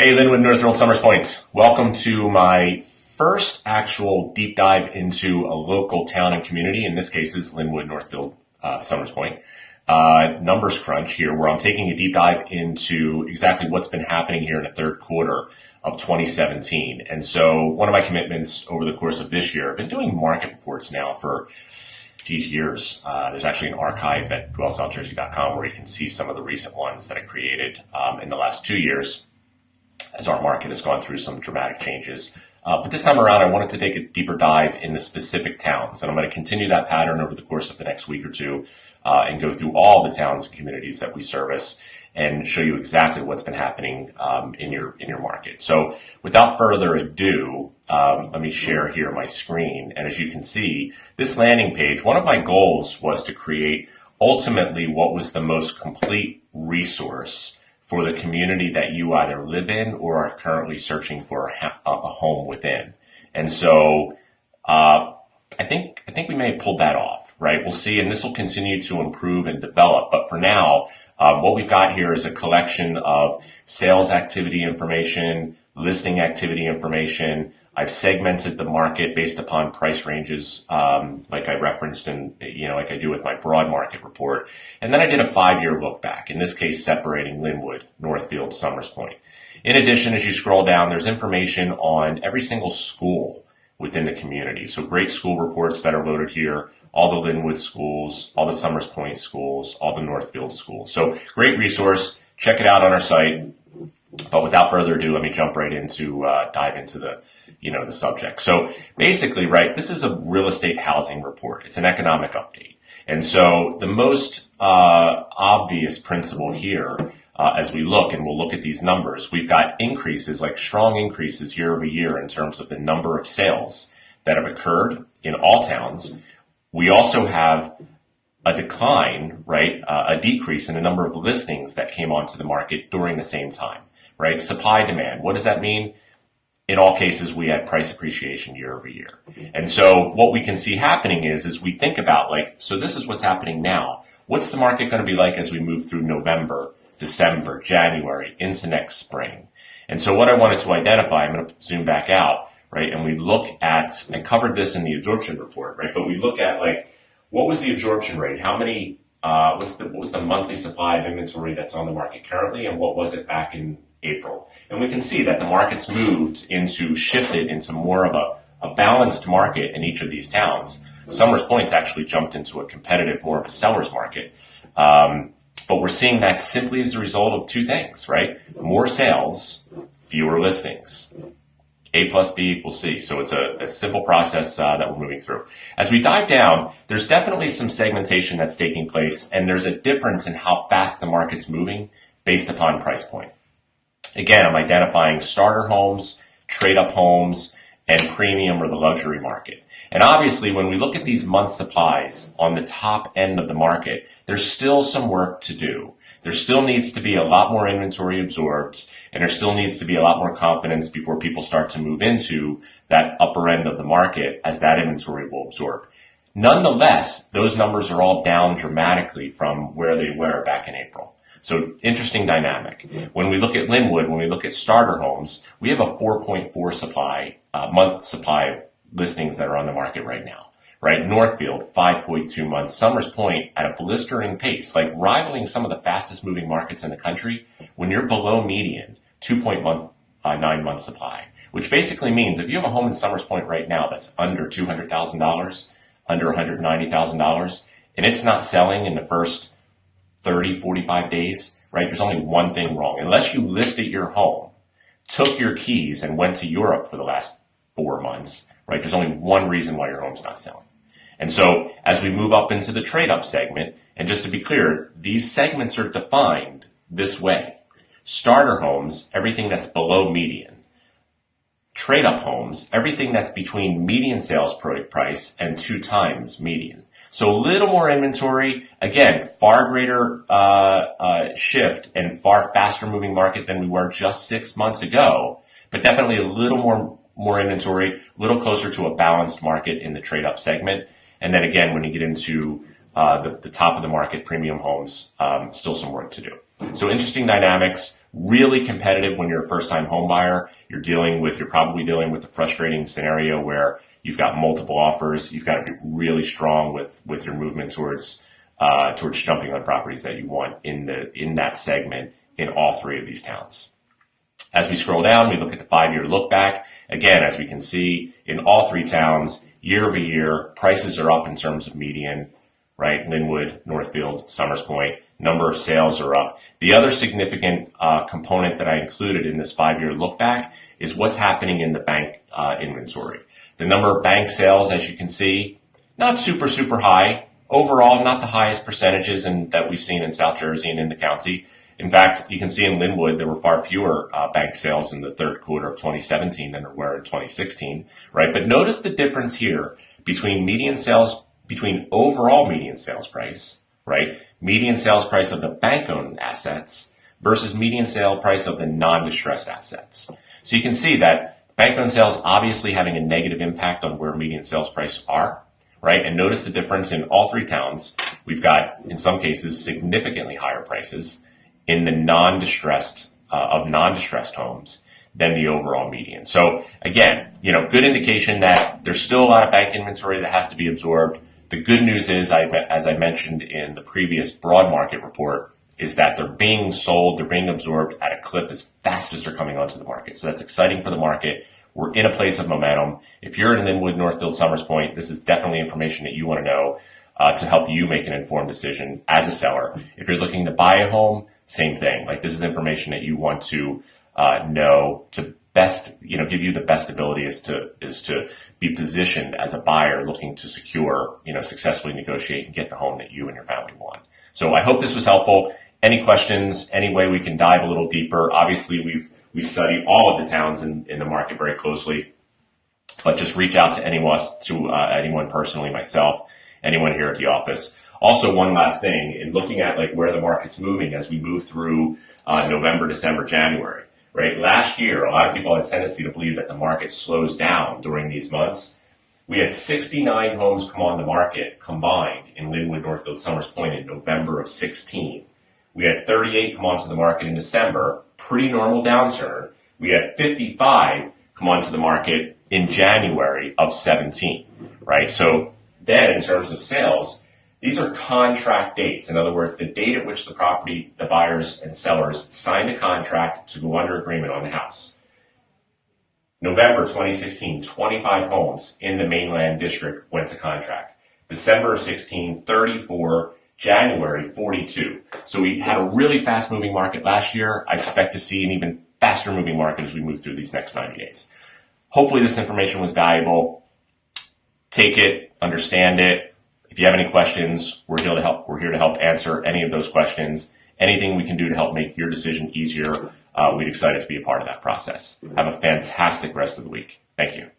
Hey, Linwood, Northfield, Summers Point. Welcome to my first actual deep dive into a local town and community. In this case, is Linwood, Northfield, Summers Point. Numbers crunch here, where I'm taking a deep dive into exactly what's been happening here in the third quarter of 2017. And so one of my commitments over the course of this year, I've been doing market reports now for years. There's actually an archive at dwellsouthjersey.com where you can see some of the recent ones that I created in the last 2 years, as our market has gone through some dramatic changes. But this time around, I wanted to take a deeper dive into specific towns, and I'm going to continue that pattern over the course of the next week or two and go through all the towns and communities that we service and show you exactly what's been happening in your market. So without further ado, let me share here my screen. And as you can see, this landing page, one of my goals was to create ultimately what was the most complete resource for the community that you either live in or are currently searching for a home within. And so I think we may have pulled that off, right? We'll see, and this will continue to improve and develop. But for now, what we've got here is a collection of sales activity information, listing activity information. I've segmented the market based upon price ranges, like I referenced and, like I do with my broad market report. And then I did a 5-year look back, in this case, separating Linwood, Northfield, Summers Point. In addition, as you scroll down, there's information on every single school within the community. So great school reports that are loaded here, all the Linwood schools, all the Summers Point schools, all the Northfield schools. So great resource. Check it out on our site. But without further ado, let me jump right into, dive into the subject. So basically, right, this is a real estate housing report. It's an economic update. And so the most obvious principle here, as we look, and we'll look at these numbers, we've got increases, like strong increases year over year in terms of the number of sales that have occurred in all towns. We also have a decline, right, a decrease in the number of listings that came onto the market during the same time, right? Supply demand. What does that mean? In all cases, we had price appreciation year over year. And so what we can see happening is we think about, so this is what's happening now. What's the market going to be like as we move through November, December, January, into next spring? And so what I wanted to identify, I'm going to zoom back out, right? And we look at, I covered this in the absorption report, right? But we look at, what was the absorption rate? How many, what was the monthly supply of inventory that's on the market currently? And what was it back in April? And we can see that the market's shifted into more of a balanced market in each of these towns. Summers Point's actually jumped into a competitive, more of a seller's market. But we're seeing that simply as a result of two things, right? More sales, fewer listings. A plus B equals C. So it's a simple process that we're moving through. As we dive down, there's definitely some segmentation that's taking place, and there's a difference in how fast the market's moving based upon price point. Again, I'm identifying starter homes, trade-up homes, and premium or the luxury market. And obviously, when we look at these month supplies on the top end of the market, there's still some work to do. There still needs to be a lot more inventory absorbed, and there still needs to be a lot more confidence before people start to move into that upper end of the market as that inventory will absorb. Nonetheless, those numbers are all down dramatically from where they were back in April. So interesting dynamic. When we look at Linwood, when we look at starter homes, we have a 4.4 month supply of listings that are on the market right now, right? Northfield, 5.2 months. Summers Point at a blistering pace, rivaling some of the fastest moving markets in the country. When you're below median, 2.9 month supply, which basically means if you have a home in Summers Point right now that's under $200,000, under $190,000, and it's not selling in the first 30, 45 days, right? There's only one thing wrong. Unless you listed your home, took your keys, and went to Europe for the last 4 months, right? There's only one reason why your home's not selling. And so as we move up into the trade-up segment, and just to be clear, these segments are defined this way. Starter homes, everything that's below median. Trade-up homes, everything that's between median sales price and 2 times median. So a little more inventory, again, far greater shift and far faster moving market than we were just 6 months ago, but definitely a little more inventory, a little closer to a balanced market in the trade-up segment. And then again, when you get into the top of the market, premium homes, still some work to do. So interesting dynamics. Really competitive when you're a first-time home buyer. You're probably dealing with the frustrating scenario where you've got multiple offers. You've got to be really strong with your movement towards jumping on properties that you want in that segment in all three of these towns. As we scroll down, we look at the 5-year look back. Again, as we can see, in all three towns, year over year, prices are up in terms of median, right? Linwood, Northfield, Summers Point, number of sales are up. The other significant component that I included in this 5-year look back is what's happening in the bank inventory. The number of bank sales, as you can see, not super high. Overall, not the highest percentages that we've seen in South Jersey and in the county. In fact, you can see in Linwood, there were far fewer bank sales in the third quarter of 2017 than there were in 2016, right? But notice the difference here between overall median sales price, right? Median sales price of the bank-owned assets versus median sale price of the non-distressed assets. So you can see that bank-owned sales obviously having a negative impact on where median sales price are, right? And notice the difference in all three towns. We've got, in some cases, significantly higher prices in the non-distressed homes than the overall median. So again, good indication that there's still a lot of bank inventory that has to be absorbed. The good news is, as I mentioned in the previous broad market report, is that they're being sold, they're being absorbed at a clip as fast as they're coming onto the market. So that's exciting for the market. We're in a place of momentum. If you're in Linwood, Northfield, Summers Point, this is definitely information that you want to know to help you make an informed decision as a seller. If you're looking to buy a home, same thing. Like, this is information that you want to know to best, give you the best ability is to be positioned as a buyer looking to secure, successfully negotiate and get the home that you and your family want. So I hope this was helpful. Any questions, any way we can dive a little deeper? Obviously, we study all of the towns in the market very closely, but just reach out to anyone personally, myself, anyone here at the office. Also, one last thing, in looking at where the market's moving as we move through November, December, January, right? Last year, a lot of people had a tendency to believe that the market slows down during these months. We had 69 homes come on the market combined in Linwood, Northfield, Summers Point in November of 16. We had 38 come onto the market in December, pretty normal downturn. We had 55 come onto the market in January of 17, right? So then, in terms of sales, these are contract dates. In other words, the date at which the buyers and sellers signed a contract to go under agreement on the house. November 2016, 25 homes in the Mainland district went to contract. December of 16, 34. January, 42. So we had a really fast-moving market last year. I expect to see an even faster-moving market as we move through these next 90 days. Hopefully this information was valuable. Take it, understand it. If you have any questions, we're here to help. We're here to help answer any of those questions. Anything we can do to help make your decision easier, we'd be excited to be a part of that process. Have a fantastic rest of the week. Thank you.